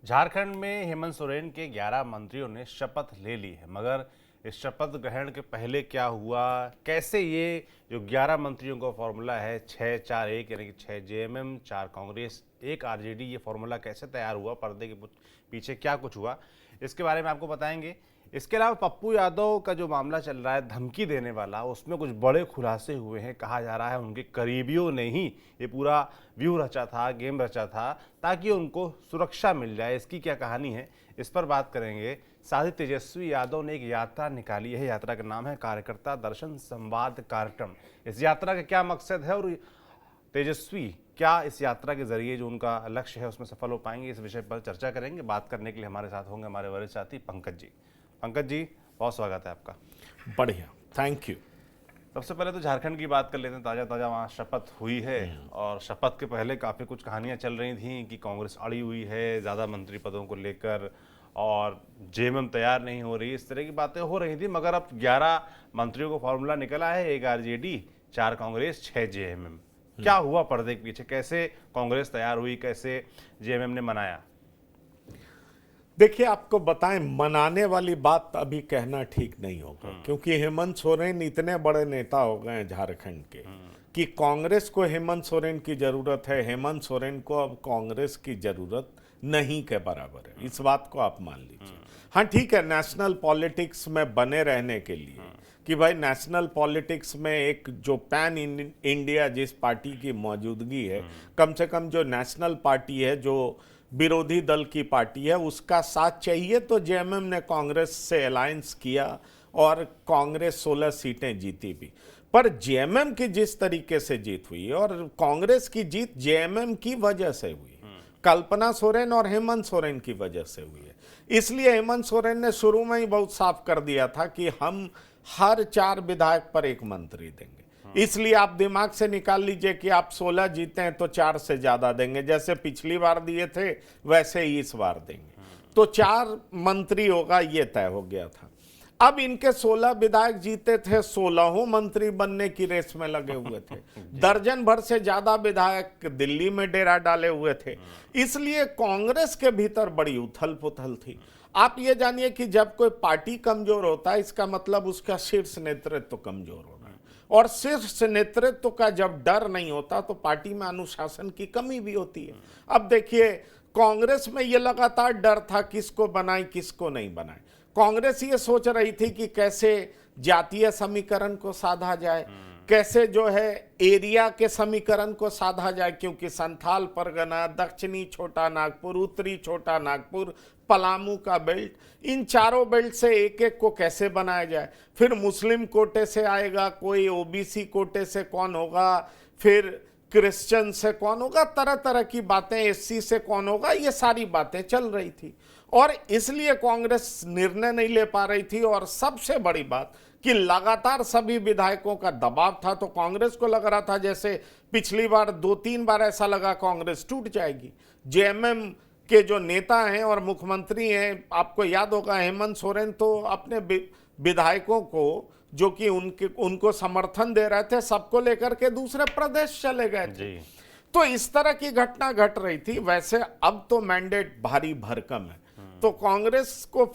झारखंड में हेमंत सोरेन के 11 मंत्रियों ने शपथ ले ली है, मगर इस शपथ ग्रहण के पहले क्या हुआ, कैसे ये जो 11 मंत्रियों का फॉर्मूला है 6-4-1 यानी कि 6 जेएमएम 4 कांग्रेस 1 आरजेडी, ये फॉर्मूला कैसे तैयार हुआ, पर्दे के पीछे क्या कुछ हुआ, इसके बारे में आपको बताएंगे। इसके अलावा पप्पू यादव का जो मामला चल रहा है धमकी देने वाला, उसमें कुछ बड़े खुलासे हुए हैं। कहा जा रहा है उनके करीबियों ने ही ये पूरा व्यू रचा था, गेम रचा था, ताकि उनको सुरक्षा मिल जाए। इसकी क्या कहानी है, इस पर बात करेंगे। साथ ही तेजस्वी यादव ने एक यात्रा निकाली है, यात्रा का नाम है कार्यकर्ता दर्शन संवाद कार्यक्रम। इस यात्रा का क्या मकसद है और तेजस्वी क्या इस यात्रा के जरिए जो उनका लक्ष्य है उसमें सफल हो पाएंगे, इस विषय पर चर्चा करेंगे। बात करने के लिए हमारे साथ होंगे हमारे वरिष्ठ साथी पंकज जी। पंकज जी, बहुत स्वागत है आपका। बढ़िया, थैंक यू। सबसे पहले तो झारखंड की बात कर लेते हैं। ताज़ा ताज़ा वहाँ शपथ हुई है और शपथ के पहले काफ़ी कुछ कहानियाँ चल रही थी कि कांग्रेस अड़ी हुई है ज़्यादा मंत्री पदों को लेकर और जेएमएम तैयार नहीं हो रही, इस तरह की बातें हो रही थी। मगर अब 11 मंत्रियों को फॉर्मूला निकला है, 1 आरजेडी 4 कांग्रेस 6 जेएमएम। क्या हुआ पर्दे के पीछे, कैसे कांग्रेस तैयार हुई, कैसे जेएमएम ने मनाया? देखिए, आपको बताएं, मनाने वाली बात अभी कहना ठीक नहीं होगा, क्योंकि हेमंत सोरेन इतने बड़े नेता हो गए हैं झारखंड के कि कांग्रेस को हेमंत सोरेन की जरूरत है, हेमंत सोरेन को अब कांग्रेस की जरूरत नहीं के बराबर है। इस बात को आप मान लीजिए। हाँ ठीक है, नेशनल पॉलिटिक्स में बने रहने के लिए कि भाई नेशनल पॉलिटिक्स में एक जो पैन इंडिया जिस पार्टी की मौजूदगी है, कम से कम जो नेशनल पार्टी है, जो विरोधी दल की पार्टी है, उसका साथ चाहिए। तो जेएमएम ने कांग्रेस से अलायंस किया और कांग्रेस 16 सीटें जीती भी। पर जेएमएम की जिस तरीके से जीत हुई और कांग्रेस की जीत जेएमएम की वजह से हुई, कल्पना सोरेन और हेमंत सोरेन की वजह से हुई है। इसलिए हेमंत सोरेन ने शुरू में ही बहुत साफ कर दिया था कि हम हर 4 विधायक पर 1 मंत्री देंगे। इसलिए आप दिमाग से निकाल लीजिए कि आप 16 जीते हैं तो 4 से ज्यादा देंगे, जैसे पिछली बार दिए थे वैसे ही इस बार देंगे। तो 4 मंत्री होगा, ये तय हो गया था। अब इनके 16 विधायक जीते थे, 16 मंत्री बनने की रेस में लगे हुए थे। दर्जन भर से ज्यादा विधायक दिल्ली में डेरा डाले हुए थे। इसलिए कांग्रेस के भीतर बड़ी उथल पुथल थी। आप ये जानिए कि जब कोई पार्टी कमजोर होता है, इसका मतलब उसका शीर्ष नेतृत्व कमजोर होना है। और शीर्ष नेतृत्व का जब डर नहीं होता तो पार्टी में अनुशासन की कमी भी होती है। अब देखिए, कांग्रेस में ये लगातार डर था किसको बनाए किसको नहीं बनाए। कांग्रेस ये सोच रही थी कि कैसे जातीय समीकरण को साधा जाए, कैसे जो है एरिया के समीकरण को साधा जाए, क्योंकि संथाल परगना, दक्षिणी छोटा नागपुर, उत्तरी छोटा नागपुर, पलामू का बेल्ट, इन चारों बेल्ट से एक एक को कैसे बनाया जाए। फिर मुस्लिम कोटे से आएगा कोई, ओबीसी कोटे से कौन होगा, फिर क्रिश्चियन से कौन होगा, तरह तरह की बातें, एससी से कौन होगा, ये सारी बातें चल रही थी। और इसलिए कांग्रेस निर्णय नहीं ले पा रही थी। और सबसे बड़ी बात कि लगातार सभी विधायकों का दबाव था, तो कांग्रेस को लग रहा था जैसे पिछली बार 2-3 बार ऐसा लगा कांग्रेस टूट जाएगी। जेएमएम के जो नेता हैं और मुख्यमंत्री हैं, आपको याद होगा हेमंत सोरेन तो अपने विधायकों को जो कि उनको समर्थन दे रहे थे, सबको लेकर के दूसरे प्रदेश चले गए थे। तो इस तरह की घटना घट रही थी। वैसे अब तो मैंडेट भारी भरकम है, तो कांग्रेस को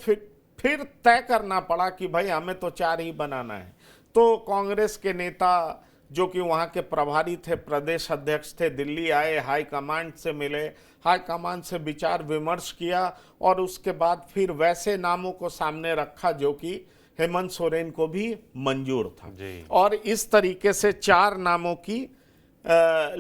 फिर तय करना पड़ा कि भाई हमें तो 4 ही बनाना है। तो कांग्रेस के नेता जो कि वहाँ के प्रभारी थे, प्रदेश अध्यक्ष थे, दिल्ली आए, हाईकमांड से मिले, हाईकमांड से विचार विमर्श किया और उसके बाद फिर वैसे नामों को सामने रखा जो कि हेमंत सोरेन को भी मंजूर था। और इस तरीके से 4 नामों की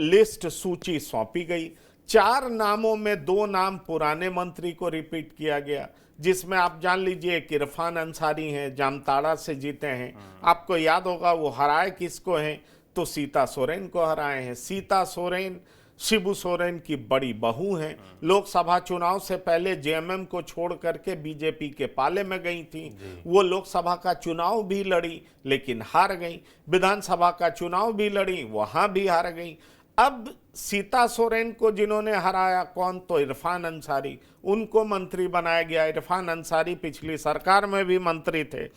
लिस्ट सूची सौंपी गई। 4 नामों में 2 नाम पुराने मंत्री को रिपीट किया गया, जिसमें आप जान लीजिए कि इरफान अंसारी हैं, जामताड़ा से जीते हैं। आपको याद होगा वो हराए किसको हैं, तो सीता सोरेन को हराए हैं। सीता सोरेन शिबू सोरेन की बड़ी बहू हैं। लोकसभा चुनाव से पहले जेएमएम को छोड़ करके बीजेपी के पाले में गई थी। वो लोकसभा का चुनाव भी लड़ी लेकिन हार गई, विधानसभा का चुनाव भी लड़ी, वहां भी हार गई। अब सीता सोरेन को जिन्होंने हराया कौन, तो इरफान अंसारी, उनको मंत्री बनाया गया। इरफान अंसारी पिछली सरकार में भी मंत्री थे।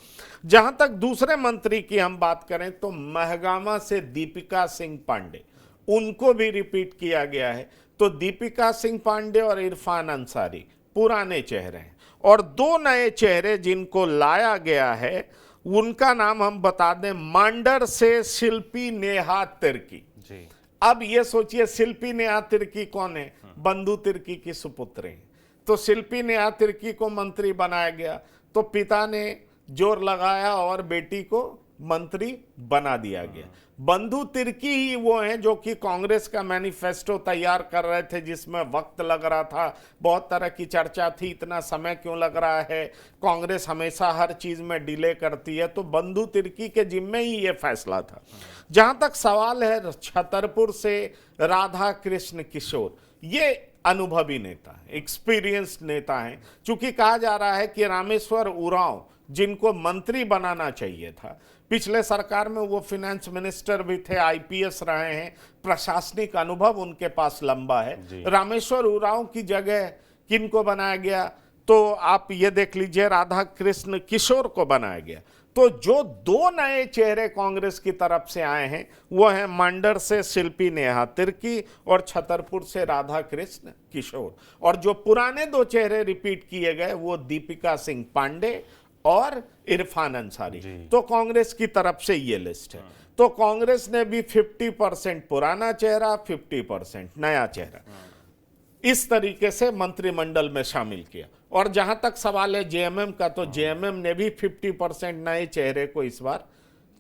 जहां तक दूसरे मंत्री की हम बात करें तो महगामा से दीपिका सिंह पांडे, उनको भी रिपीट किया गया है। तो दीपिका सिंह पांडे और इरफान अंसारी पुराने चेहरे हैं, और दो नए चेहरे जिनको लाया गया है उनका नाम हम बता दें, मांडर से शिल्पी नेहा तिर्की जी। अब ये सोचिए शिल्पी नेहा तिर्की कौन है? बंधु तिर्की की सुपुत्री हैं। तो शिल्पी नेहा तिर्की को मंत्री बनाया गया, तो पिता ने जोर लगाया और बेटी को मंत्री बना दिया गया। बंधु तिर्की ही वो हैं जो कि कांग्रेस का मैनिफेस्टो तैयार कर रहे थे, जिसमें वक्त लग रहा था, बहुत तरह की चर्चा थी, इतना समय क्यों लग रहा है, कांग्रेस हमेशा हर चीज में डिले करती है। तो बंधु तिर्की के जिम्मे ही ये फैसला था। जहां तक सवाल है छतरपुर से राधा कृष्ण किशोर, ये अनुभवी नेता है, एक्सपीरियंस्ड नेता है। चूंकि कहा जा रहा है कि रामेश्वर उरांव जिनको मंत्री बनाना चाहिए था, पिछले सरकार में वो फिनेंस मिनिस्टर भी थे, आईपीएस रहे हैं, प्रशासनिक अनुभव उनके पास लंबा है। रामेश्वर उरांव की जगह किनको बनाया गया? तो आप ये देख लीजिए, राधा कृष्ण किशोर को बनाया गया। तो जो दो नए चेहरे कांग्रेस की तरफ से आए हैं वो हैं मांडर से शिल्पी नेहा तिर्की और छतरपुर से राधा कृष्ण किशोर। और जो पुराने दो चेहरे रिपीट किए गए वो दीपिका सिंह पांडे और इरफान अंसारी। तो कांग्रेस की तरफ से ये लिस्ट है। तो कांग्रेस ने भी 50% पुराना चेहरा, 50% नया चेहरा इस तरीके से मंत्रिमंडल में शामिल किया। और जहां तक सवाल है जेएमएम का, तो जेएमएम ने भी 50% नए चेहरे को इस बार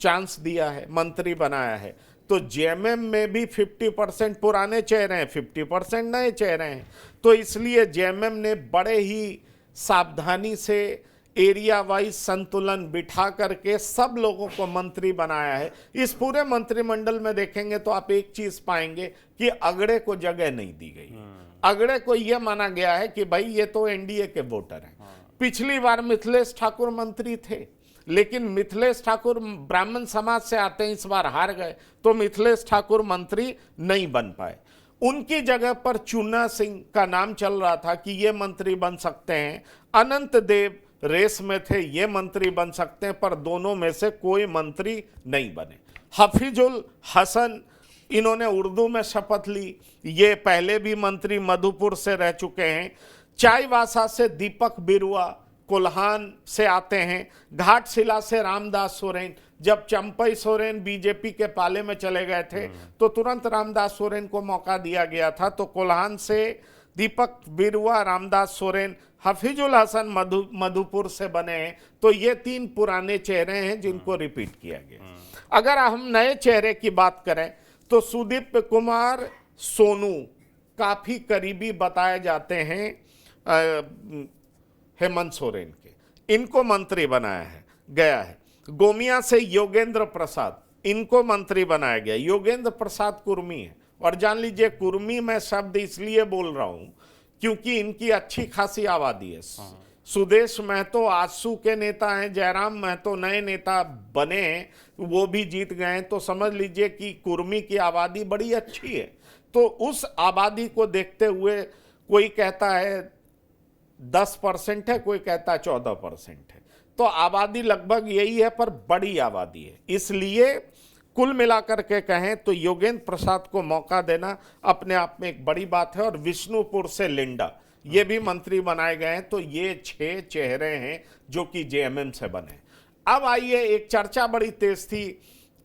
चांस दिया है, मंत्री बनाया है। तो जेएमएम में भी 50% पुराने चेहरे हैं, 50% नए चेहरे हैं। तो इसलिए जेएमएम ने बड़े ही सावधानी से एरिया वाइज संतुलन बिठा करके सब लोगों को मंत्री बनाया है। इस पूरे मंत्रिमंडल में देखेंगे तो आप एक चीज पाएंगे कि अगड़े को जगह नहीं दी गई। अगड़े को यह माना गया है कि भाई ये तो एनडीए के वोटर हैं। पिछली बार मिथिलेश ठाकुर मंत्री थे, लेकिन मिथिलेश ठाकुर ब्राह्मण समाज से आते हैं, इस बार हार गए, तो मिथिलेश ठाकुर मंत्री नहीं बन पाए। उनकी जगह पर चुन्ना सिंह का नाम चल रहा था कि ये मंत्री बन सकते हैं। अनंत देव रेस में थे, ये मंत्री बन सकते हैं, पर दोनों में से कोई मंत्री नहीं बने। हफीजुल हसन, इन्होंने उर्दू में शपथ ली, ये पहले भी मंत्री मधुपुर से रह चुके हैं। चाईवासा से दीपक बिरुआ कोल्हान से आते हैं। घाटशिला से रामदास सोरेन, जब चंपई सोरेन बीजेपी के पाले में चले गए थे तो तुरंत रामदास सोरेन को मौका दिया गया था। तो कोल्हान से दीपक बिरुआ, रामदास सोरेन, हफीजुल हसन मधुपुर से बने हैं। तो ये तीन पुराने चेहरे हैं जिनको रिपीट किया गया। अगर हम नए चेहरे की बात करें तो सुदीप कुमार सोनू काफी करीबी बताए जाते हैं हेमंत सोरेन के, इनको मंत्री बनाया गया है। गोमिया से योगेंद्र प्रसाद, इनको मंत्री बनाया गया। योगेंद्र प्रसाद कुर्मी है, और जान लीजिए कुर्मी मैं शब्द इसलिए बोल रहा हूं क्योंकि इनकी अच्छी खासी आबादी है। सुदेश महतो आजसू के नेता हैं, जयराम महतो नए नेता बने हैं, वो भी जीत गए हैं। तो समझ लीजिए कि कुर्मी की आबादी बड़ी अच्छी है। तो उस आबादी को देखते हुए कोई कहता है 10% है, कोई कहता है 14% है। तो आबादी लगभग यही है, पर बड़ी आबादी है। इसलिए कुल मिलाकर के कहें तो योगेंद्र प्रसाद को मौका देना अपने आप में एक बड़ी बात है। और विष्णुपुर से लिंडा, ये भी मंत्री बनाए गए हैं। तो ये 6 चेहरे हैं जो कि जेएमएम से बने। अब आइए, एक चर्चा बड़ी तेज थी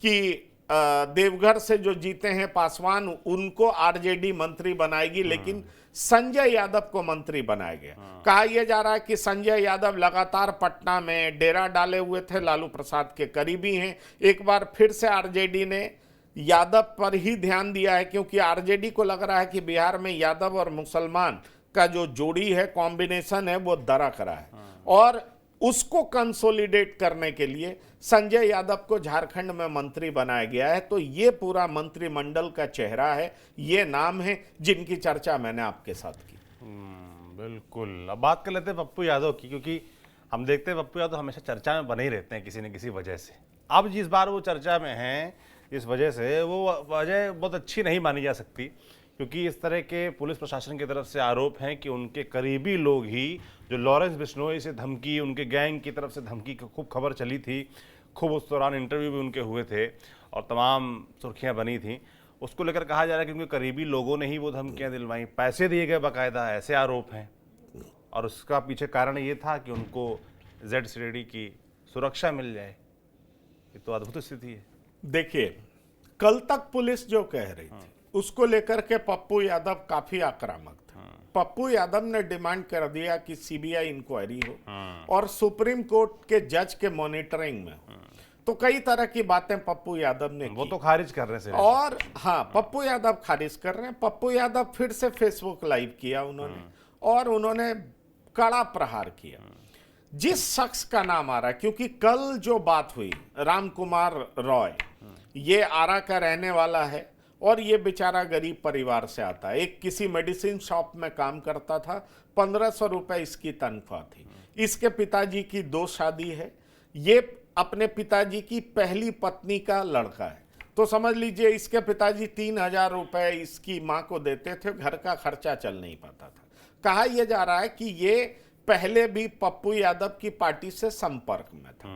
कि देवघर से जो जीते हैं पासवान, उनको आरजेडी मंत्री बनाएगी, लेकिन संजय यादव को मंत्री बनाया गया। कहा यह जा रहा है कि संजय यादव लगातार पटना में डेरा डाले हुए थे, लालू प्रसाद के करीबी हैं। एक बार फिर से आरजेडी ने यादव पर ही ध्यान दिया है, क्योंकि आरजेडी को लग रहा है कि बिहार में यादव और मुसलमान का जो जोड़ी है, कॉम्बिनेशन है, वो दरा करा है। और उसको कंसोलिडेट करने के लिए संजय यादव को झारखंड में मंत्री बनाया गया है। तो ये पूरा मंत्रिमंडल का चेहरा है, ये नाम है जिनकी चर्चा मैंने आपके साथ की। बिल्कुल। अब बात कर लेते हैं पप्पू यादव की, क्योंकि हम देखते हैं पप्पू यादव हमेशा चर्चा में बने ही रहते हैं किसी न किसी वजह से। अब जिस बार वो चर्चा में हैं, इस वजह से वो वजह बहुत अच्छी नहीं मानी जा सकती, क्योंकि इस तरह के पुलिस प्रशासन की तरफ से आरोप हैं कि उनके करीबी लोग ही, जो लॉरेंस बिश्नोई से धमकी, उनके गैंग की तरफ से धमकी की खूब खबर चली थी, खूब उस दौरान इंटरव्यू भी उनके हुए थे और तमाम सुर्खियां बनी थी, उसको लेकर कहा जा रहा है कि उनके करीबी लोगों ने ही वो धमकियां दिलवाई, पैसे दिए गए बाकायदा, ऐसे आरोप हैं। और उसका पीछे कारण ये था कि उनको ZCD की सुरक्षा मिल जाए। ये तो अद्भुत स्थिति है। देखिए, कल तक पुलिस जो कह रही थी उसको लेकर के पप्पू यादव काफी आक्रामक था। पप्पू यादव ने डिमांड कर दिया कि सीबीआई इंक्वायरी हो और सुप्रीम कोर्ट के जज के मॉनिटरिंग में हो। तो कई तरह की बातें पप्पू यादव ने वो की। तो खारिज कर रहे थे। और हाँ, पप्पू यादव खारिज कर रहे हैं। पप्पू यादव फिर से फेसबुक लाइव किया उन्होंने और उन्होंने कड़ा प्रहार किया। जिस शख्स का नाम आ रहा है, क्योंकि कल जो बात हुई, राम कुमार रॉय, ये आरा का रहने वाला है और ये बेचारा गरीब परिवार से आता है। एक किसी मेडिसिन शॉप में काम करता था, 1500 रुपए इसकी तनख्वाह थी। इसके पिताजी की 2 शादी है। ये अपने पिताजी की पहली पत्नी का लड़का है। तो समझ लीजिए इसके पिताजी 3000 रुपए इसकी माँ को देते थे, घर का खर्चा चल नहीं पाता था। कहा यह जा रहा है कि ये पहले भी पप्पू यादव की पार्टी से संपर्क में था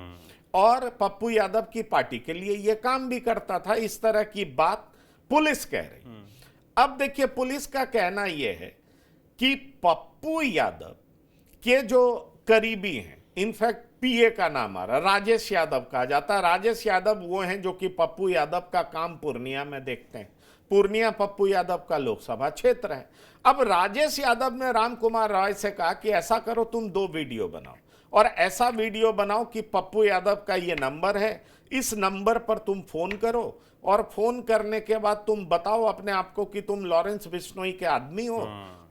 और पप्पू यादव की पार्टी के लिए यह काम भी करता था। इस तरह की बात पुलिस कह रही। अब देखिए, पुलिस का कहना यह है कि पप्पू यादव के जो करीबी हैं, इनफैक्ट पीए का नाम आ रहा, राजेश यादव कहा जाता है। राजेश यादव वो हैं जो कि पप्पू यादव का काम पूर्णिया में देखते हैं। पूर्णिया पप्पू यादव का लोकसभा क्षेत्र है। अब राजेश यादव ने राम कुमार रॉय से कहा कि ऐसा करो, तुम 2 वीडियो बनाओ और ऐसा वीडियो बनाओ कि पप्पू यादव का ये नंबर है, इस नंबर पर तुम फोन करो और फोन करने के बाद तुम बताओ अपने आप को कि तुम लॉरेंस बिश्नोई के आदमी हो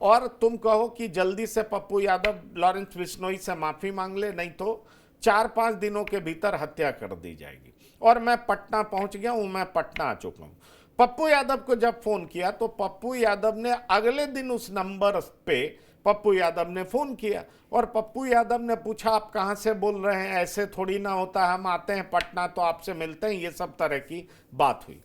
और तुम कहो कि जल्दी से पप्पू यादव लॉरेंस बिश्नोई से माफी मांग ले, नहीं तो 4-5 दिनों के भीतर हत्या कर दी जाएगी। और मैं पटना पहुंच गया हूं, मैं पटना आ चुका हूं। पप्पू यादव को जब फोन किया तो पप्पू यादव ने अगले दिन उस नंबर पे पप्पू यादव ने फोन किया और पप्पू यादव ने पूछा आप कहां से बोल रहे हैं, ऐसे थोड़ी ना होता, हम आते हैं पटना तो आपसे मिलते हैं। ये सब तरह की बात हुई।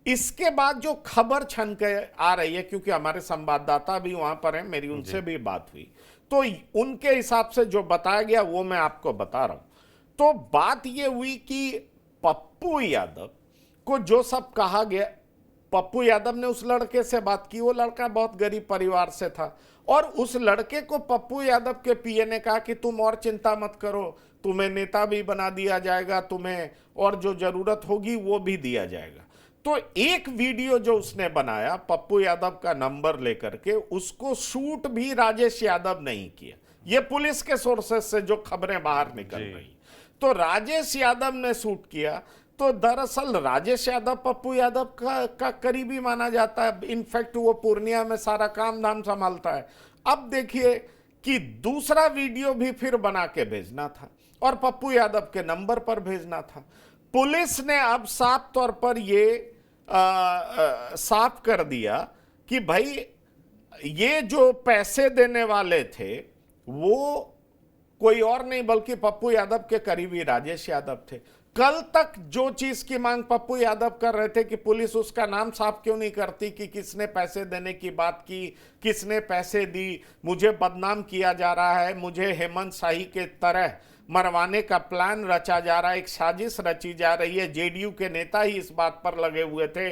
इसके बाद जो खबर छन के आ रही है, क्योंकि हमारे संवाददाता भी वहां पर हैं, मेरी उनसे भी बात हुई, तो उनके हिसाब से जो बताया गया वो मैं आपको बता रहा हूं। तो बात ये हुई कि पप्पू यादव को जो सब कहा गया, पप्पू यादव ने उस लड़के से बात की। वो लड़का बहुत गरीब परिवार से था और उस लड़के को पप्पू यादव के पीए ने कहा कि तुम और चिंता मत करो, तुम्हें नेता भी बना दिया जाएगा, तुम्हें और जो जरूरत होगी वो भी दिया जाएगा। तो एक वीडियो जो उसने बनाया पप्पू यादव का नंबर लेकर के, उसको शूट भी राजेश यादव नहीं किया। ये पुलिस के सोर्सेस से जो खबरें बाहर निकल रही, तो राजेश यादव ने शूट किया। तो दरअसल राजेश यादव पप्पू यादव का करीबी माना जाता है। इनफैक्ट वो पूर्णिया में सारा काम धाम संभालता है। अब देखिए कि दूसरा वीडियो भी फिर बना के भेजना था और पप्पू यादव के नंबर पर भेजना था। पुलिस ने अब साफ तौर पर ये साफ कर दिया कि भाई ये जो पैसे देने वाले थे वो कोई और नहीं बल्कि पप्पू यादव के करीबी राजेश यादव थे। कल तक जो चीज की मांग पप्पू यादव कर रहे थे कि पुलिस उसका नाम साफ क्यों नहीं करती कि किसने पैसे देने की बात की, किसने पैसे दी, मुझे बदनाम किया जा रहा है, मुझे हेमंत शाही के तरह मरवाने का प्लान रचा जा रहा है, एक साजिश रची जा रही है। जेडीयू के नेता ही इस बात पर लगे हुए थे।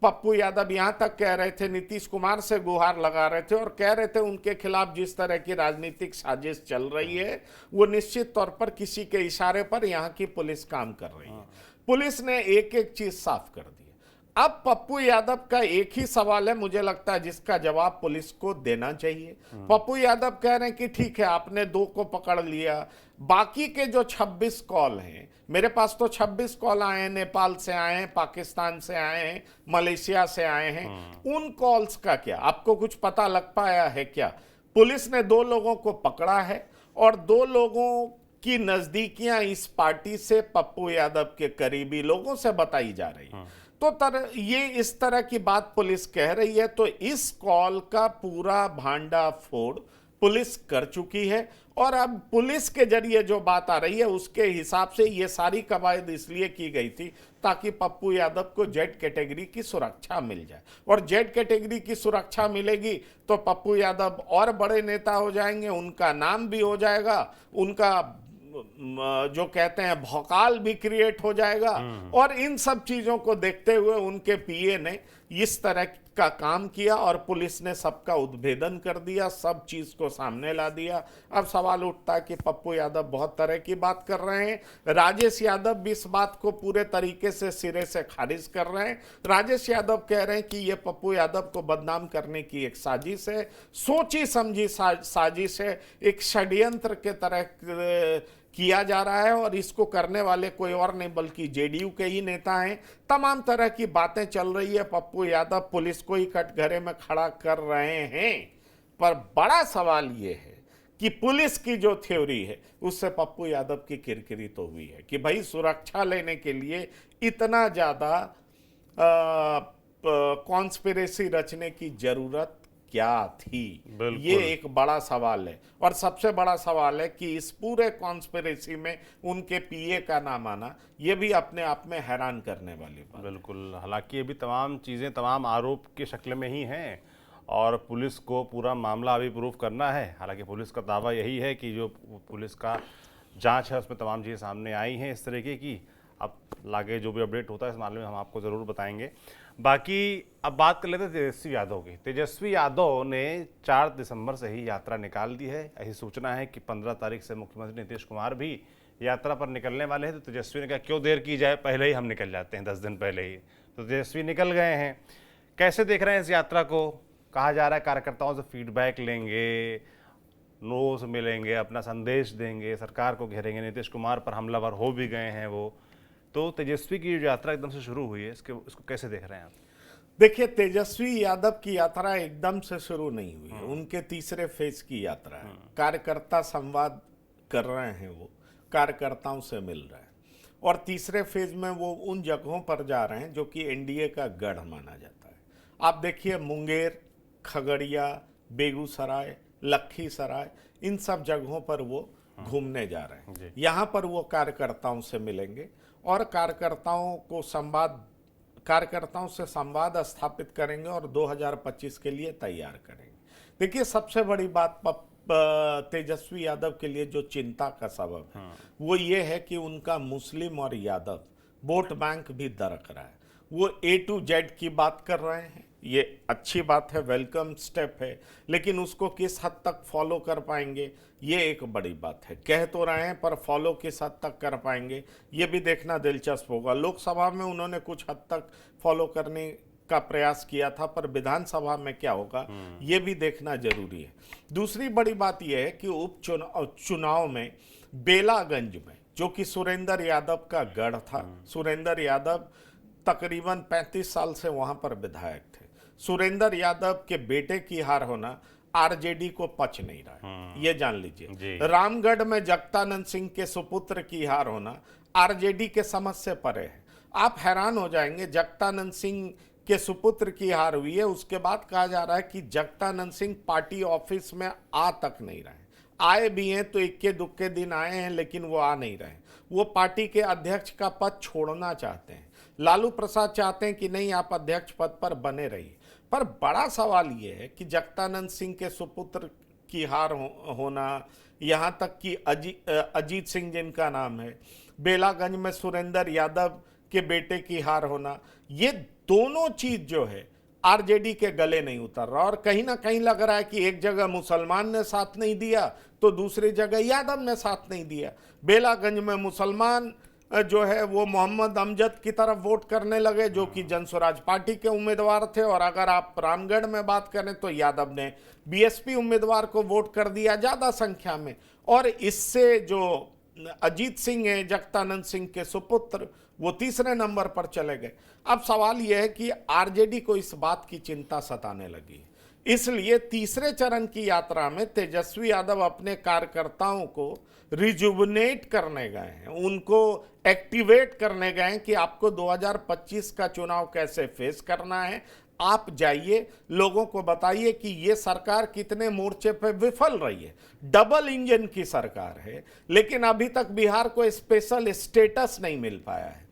पप्पू यादव यहां तक कह रहे थे, नीतीश कुमार से गुहार लगा रहे थे और कह रहे थे उनके खिलाफ जिस तरह की राजनीतिक साजिश चल रही है वो निश्चित तौर पर किसी के इशारे पर यहां की पुलिस काम कर रही है। पुलिस ने एक एक चीज साफ कर दी। अब पप्पू यादव का एक ही सवाल है, मुझे लगता है, जिसका जवाब पुलिस को देना चाहिए। पप्पू यादव कह रहे हैं कि ठीक है आपने 2 को पकड़ लिया, बाकी के जो 26 कॉल हैं, मेरे पास तो 26 कॉल आए हैं, नेपाल से आए हैं, पाकिस्तान से आए हैं, मलेशिया से आए हैं, उन कॉल्स का क्या आपको कुछ पता लग पाया है क्या? पुलिस ने 2 लोगों को पकड़ा है और 2 लोगों की नजदीकियां इस पार्टी से पप्पू यादव के करीबी लोगों से बताई जा रही है। तो ये इस तरह की बात पुलिस कह रही है। तो इस कॉल का पूरा भांडा फोड़ पुलिस कर चुकी है और अब पुलिस के जरिए जो बात आ रही है उसके हिसाब से ये सारी कवायद इसलिए की गई थी ताकि पप्पू यादव को जेड कैटेगरी की सुरक्षा मिल जाए और जेड कैटेगरी की सुरक्षा मिलेगी तो पप्पू यादव और बड़े नेता हो जाएंगे, उनका नाम भी हो जाएगा, उनका जो कहते हैं भौकाल भी क्रिएट हो जाएगा। और इन सब चीजों को देखते हुए उनके पीए ने इस तरह का काम किया और पुलिस ने सबका उद्भेदन कर दिया, सब चीज को सामने ला दिया। अब सवाल उठता है कि पप्पू यादव बहुत तरह की बात कर रहे हैं, राजेश यादव भी इस बात को पूरे तरीके से सिरे से खारिज कर रहे हैं। राजेश यादव कह रहे हैं कि यह पप्पू यादव को बदनाम करने की एक साजिश है, सोची समझी साजिश है, एक षड्यंत्र के तरह किया जा रहा है और इसको करने वाले कोई और नहीं बल्कि जेडीयू के ही नेता हैं। तमाम तरह की बातें चल रही है, पप्पू यादव पुलिस को ही कटघरे में खड़ा कर रहे हैं। पर बड़ा सवाल ये है कि पुलिस की जो थ्योरी है उससे पप्पू यादव की किरकिरी तो हुई है कि भाई सुरक्षा लेने के लिए इतना ज्यादा कॉन्स्पिरेसी रचने की जरूरत क्या थी, ये एक बड़ा सवाल है। और सबसे बड़ा सवाल है कि इस पूरे कॉन्स्पिरेसी में उनके पीए का नाम आना, ये भी अपने आप में हैरान करने वाली बात। बिल्कुल, हालांकि ये भी तमाम चीज़ें तमाम आरोप की शक्ल में ही हैं और पुलिस को पूरा मामला अभी प्रूफ करना है। हालांकि पुलिस का दावा यही है कि जो पुलिस का जांच है उसमें तमाम चीज़ें सामने आई हैं इस तरीके की। अब लागे जो भी अपडेट होता है इस मामले में हम आपको ज़रूर बताएंगे। बाकी अब बात कर लेते हैं तेजस्वी यादव की। तेजस्वी यादव ने 4 दिसंबर से ही यात्रा निकाल दी है। ऐसी सूचना है कि 15 तारीख से मुख्यमंत्री नीतीश कुमार भी यात्रा पर निकलने वाले हैं। तो तेजस्वी ने कहा क्यों देर की जाए, पहले ही हम निकल जाते हैं, 10 दिन पहले ही। तो तेजस्वी निकल गए हैं। कैसे देख रहे हैं इस यात्रा को? कहा जा रहा है कार्यकर्ताओं से फीडबैक लेंगे, लोगों से मिलेंगे, अपना संदेश देंगे, सरकार को घेरेंगे, नीतीश कुमार पर हमलावर हो भी गए हैं वो। तो तेजस्वी की जो यात्रा एकदम से शुरू हुई है, इसको कैसे देख रहे हैं आप? देखिए, तेजस्वी यादव की यात्रा एकदम से शुरू नहीं हुई है, उनके तीसरे फेज की यात्रा है। कार्यकर्ता संवाद कर रहे हैं, वो कार्यकर्ताओं से मिल रहे हैं और तीसरे फेज में वो उन जगहों पर जा रहे हैं जो कि एनडीए का गढ़ माना जाता है। आप देखिए, मुंगेर, खगड़िया, बेगूसराय, लखीसराय, इन सब जगहों पर वो घूमने जा रहे हैं। यहाँ पर वो कार्यकर्ताओं से मिलेंगे और कार्यकर्ताओं से संवाद स्थापित करेंगे और 2025 के लिए तैयार करेंगे। देखिए, सबसे बड़ी बात तेजस्वी यादव के लिए जो चिंता का सबब है वो ये है कि उनका मुस्लिम और यादव वोट बैंक भी दरक रहा है। वो A to Z की बात कर रहे हैं, ये अच्छी बात है, वेलकम स्टेप है, लेकिन उसको किस हद तक फॉलो कर पाएंगे ये एक बड़ी बात है। कह तो रहे हैं पर फॉलो किस हद तक कर पाएंगे ये भी देखना दिलचस्प होगा। लोकसभा में उन्होंने कुछ हद तक फॉलो करने का प्रयास किया था, पर विधानसभा में क्या होगा ये भी देखना जरूरी है। दूसरी बड़ी बात यह है कि चुनाव में बेलागंज में, जो कि सुरेंद्र यादव का गढ़ था, सुरेंद्र यादव तकरीबन 35 साल से वहां पर विधायक थे। सुरेंद्र यादव के बेटे की हार होना आरजेडी को पच नहीं रहा है, ये जान लीजिए। रामगढ़ में जगतानंद सिंह के सुपुत्र की हार होना आरजेडी के समझ से परे है। आप हैरान हो जाएंगे, जगतानंद सिंह के सुपुत्र की हार हुई है, उसके बाद कहा जा रहा है कि जगतानंद सिंह पार्टी ऑफिस में आ तक नहीं रहे। आए भी हैं तो इक्के दुक्के दिन आए हैं, लेकिन वो आ नहीं रहे। वो पार्टी के अध्यक्ष का पद छोड़ना चाहते हैं। लालू प्रसाद चाहते हैं कि नहीं, आप अध्यक्ष पद पर बने रहिए। पर बड़ा सवाल ये है कि जगतानंद सिंह के सुपुत्र की हार होना, यहाँ तक कि अजीत सिंह जिनका नाम है, बेलागंज में सुरेंद्र यादव के बेटे की हार होना, ये दोनों चीज जो है आरजेडी के गले नहीं उतर रहा। और कहीं ना कहीं लग रहा है कि एक जगह मुसलमान ने साथ नहीं दिया तो दूसरी जगह यादव ने साथ नहीं दिया। बेलागंज में मुसलमान जो है वो मोहम्मद अमजद की तरफ वोट करने लगे, जो कि जनस्वराज पार्टी के उम्मीदवार थे। और अगर आप रामगढ़ में बात करें तो यादव ने बीएसपी उम्मीदवार को वोट कर दिया ज्यादा संख्या में। और इससे जो अजीत सिंह है, जगतानंद सिंह के सुपुत्र, वो तीसरे नंबर पर चले गए। अब सवाल यह है कि आरजेडी को इस बात की चिंता सताने लगी, इसलिए तीसरे चरण की यात्रा में तेजस्वी यादव अपने कार्यकर्ताओं को रिजुवनेट करने गए हैं, उनको एक्टिवेट करने गए हैं कि आपको 2025 का चुनाव कैसे फेस करना है। आप जाइए, लोगों को बताइए कि ये सरकार कितने मोर्चे पे विफल रही है। डबल इंजन की सरकार है, लेकिन अभी तक बिहार को स्पेशल स्टेटस नहीं मिल पाया है।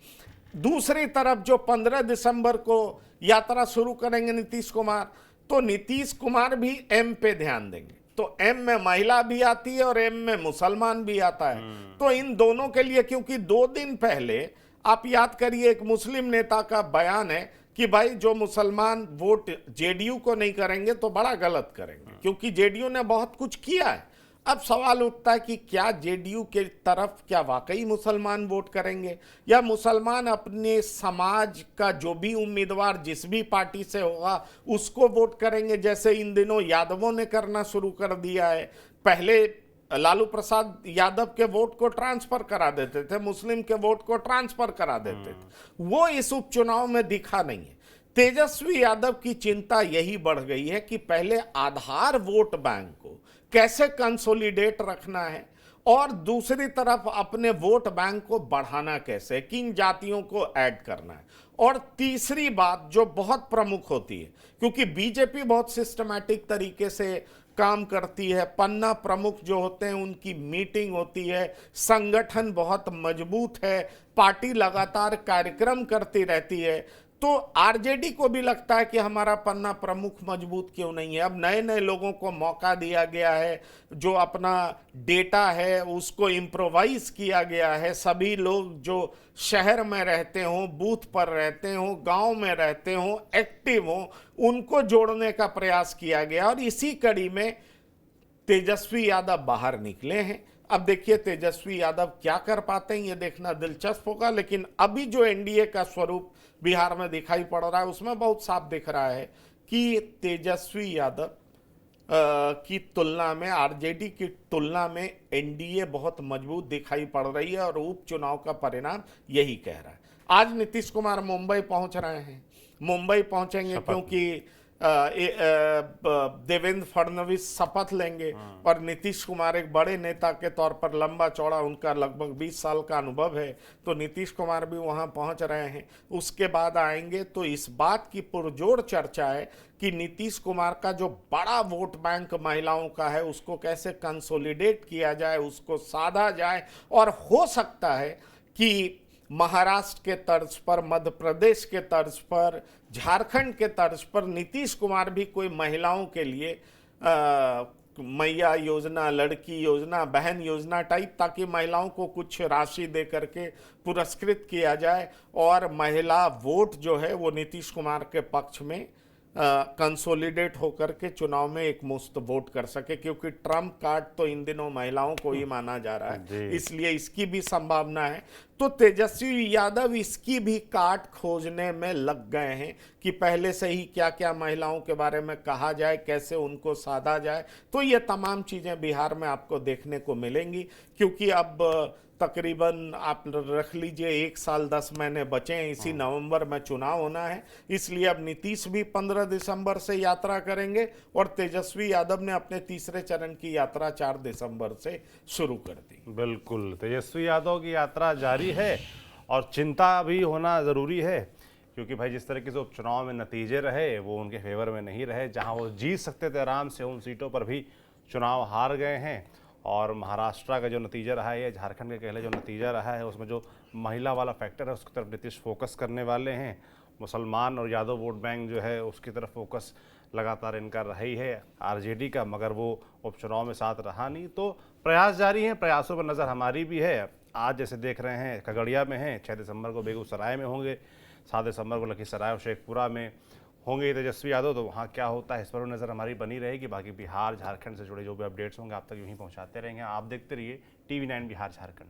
दूसरी तरफ जो 15 दिसंबर को यात्रा शुरू करेंगे नीतीश कुमार, तो नीतीश कुमार भी एम पे ध्यान देंगे। तो एम में महिला भी आती है और एम में मुसलमान भी आता है। तो इन दोनों के लिए, क्योंकि 2 दिन पहले आप याद करिए एक मुस्लिम नेता का बयान है कि भाई जो मुसलमान वोट जेडीयू को नहीं करेंगे तो बड़ा गलत करेंगे, क्योंकि जेडीयू ने बहुत कुछ किया है। अब सवाल उठता है कि क्या जेडीयू के तरफ क्या वाकई मुसलमान वोट करेंगे, या मुसलमान अपने समाज का जो भी उम्मीदवार जिस भी पार्टी से होगा उसको वोट करेंगे, जैसे इन दिनों यादवों ने करना शुरू कर दिया है। पहले लालू प्रसाद यादव के वोट को ट्रांसफर करा देते थे, मुस्लिम के वोट को ट्रांसफर करा देते थे, वो इस उपचुनाव में दिखा नहीं है। तेजस्वी यादव की चिंता यही बढ़ गई है कि पहले आधार वोट बैंक को कैसे कंसोलिडेट रखना है, और दूसरी तरफ अपने वोट बैंक को बढ़ाना कैसे, किन जातियों को ऐड करना है। और तीसरी बात जो बहुत प्रमुख होती है, क्योंकि बीजेपी बहुत सिस्टमैटिक तरीके से काम करती है, पन्ना प्रमुख जो होते हैं उनकी मीटिंग होती है, संगठन बहुत मजबूत है, पार्टी लगातार कार्यक्रम करती रहती है, तो आरजेडी को भी लगता है कि हमारा पन्ना प्रमुख मजबूत क्यों नहीं है। अब नए नए लोगों को मौका दिया गया है, जो अपना डेटा है उसको इम्प्रोवाइज किया गया है। सभी लोग जो शहर में रहते हों, बूथ पर रहते हों, गांव में रहते हों, एक्टिव हों, उनको जोड़ने का प्रयास किया गया, और इसी कड़ी में तेजस्वी यादव बाहर निकले हैं। अब देखिए तेजस्वी यादव क्या कर पाते हैं, ये देखना दिलचस्प होगा। लेकिन अभी जो एनडीए का स्वरूप बिहार में दिखाई पड़ रहा है उसमें बहुत साफ दिख रहा है कि तेजस्वी यादव की तुलना में, आरजेडी की तुलना में एनडीए बहुत मजबूत दिखाई पड़ रही है, और उपचुनाव का परिणाम यही कह रहा है। आज नीतीश कुमार मुंबई पहुंच रहे हैं, मुंबई पहुंचेंगे क्योंकि देवेंद्र फडणवीस शपथ लेंगे, और नीतीश कुमार एक बड़े नेता के तौर पर लंबा चौड़ा उनका लगभग 20 साल का अनुभव है, तो नीतीश कुमार भी वहां पहुंच रहे हैं। उसके बाद आएंगे तो इस बात की पुरजोर चर्चा है कि नीतीश कुमार का जो बड़ा वोट बैंक महिलाओं का है उसको कैसे कंसोलिडेट किया जाए, उसको साधा जाए, और हो सकता है कि महाराष्ट्र के तर्ज पर, मध्य प्रदेश के तर्ज पर, झारखंड के तर्ज पर नीतीश कुमार भी कोई महिलाओं के लिए मैया योजना, लड़की योजना, बहन योजना टाइप, ताकि महिलाओं को कुछ राशि दे करके पुरस्कृत किया जाए, और महिला वोट जो है वो नीतीश कुमार के पक्ष में कंसोलिडेट होकर के चुनाव में एक मुश्त वोट कर सके, क्योंकि ट्रम्प कार्ड तो इन दिनों महिलाओं को ही माना जा रहा है, इसलिए इसकी भी संभावना है। तो तेजस्वी यादव इसकी भी काट खोजने में लग गए हैं कि पहले से ही क्या क्या महिलाओं के बारे में कहा जाए, कैसे उनको साधा जाए। तो ये तमाम चीज़ें बिहार में आपको देखने को मिलेंगी, क्योंकि अब तकरीबन आप रख लीजिए 1 साल 10 महीने बचे हैं, इसी नवंबर में चुनाव होना है। इसलिए अब नीतीश भी 15 दिसंबर से यात्रा करेंगे, और तेजस्वी यादव ने अपने तीसरे चरण की यात्रा 4 दिसंबर से शुरू कर दी। बिल्कुल, तेजस्वी यादव की यात्रा जारी है, और चिंता भी होना ज़रूरी है, क्योंकि भाई जिस तरीके से उपचुनाव में नतीजे रहे वो उनके फेवर में नहीं रहे। जहां वो जीत सकते थे आराम से, उन सीटों पर भी चुनाव हार गए हैं। और महाराष्ट्र का जो नतीजा रहा है, या झारखंड के कहले जो नतीजा रहा है, उसमें जो महिला वाला फैक्टर है उसकी तरफ नीतीश फोकस करने वाले हैं। मुसलमान और यादव वोट बैंक जो है उसकी तरफ फोकस लगातार इनका रहा ही है आरजेडी का, मगर वो उपचुनाव में साथ रहा नहीं। तो प्रयास जारी हैं, प्रयासों पर नज़र हमारी भी है। आज जैसे देख रहे हैं खगड़िया में हैं, 6 दिसंबर को बेगूसराय में होंगे, 7 दिसंबर को लखीसराय और शेखपुरा में होंगे तेजस्वी यादव। तो वहाँ क्या होता है इस पर नज़र हमारी बनी रहेगी। बाकी बिहार झारखंड से जुड़े जो भी अपडेट्स होंगे आप तक यूँ ही पहुँचाते रहेंगे। आप देखते रहिए TV9 बिहार झारखंड।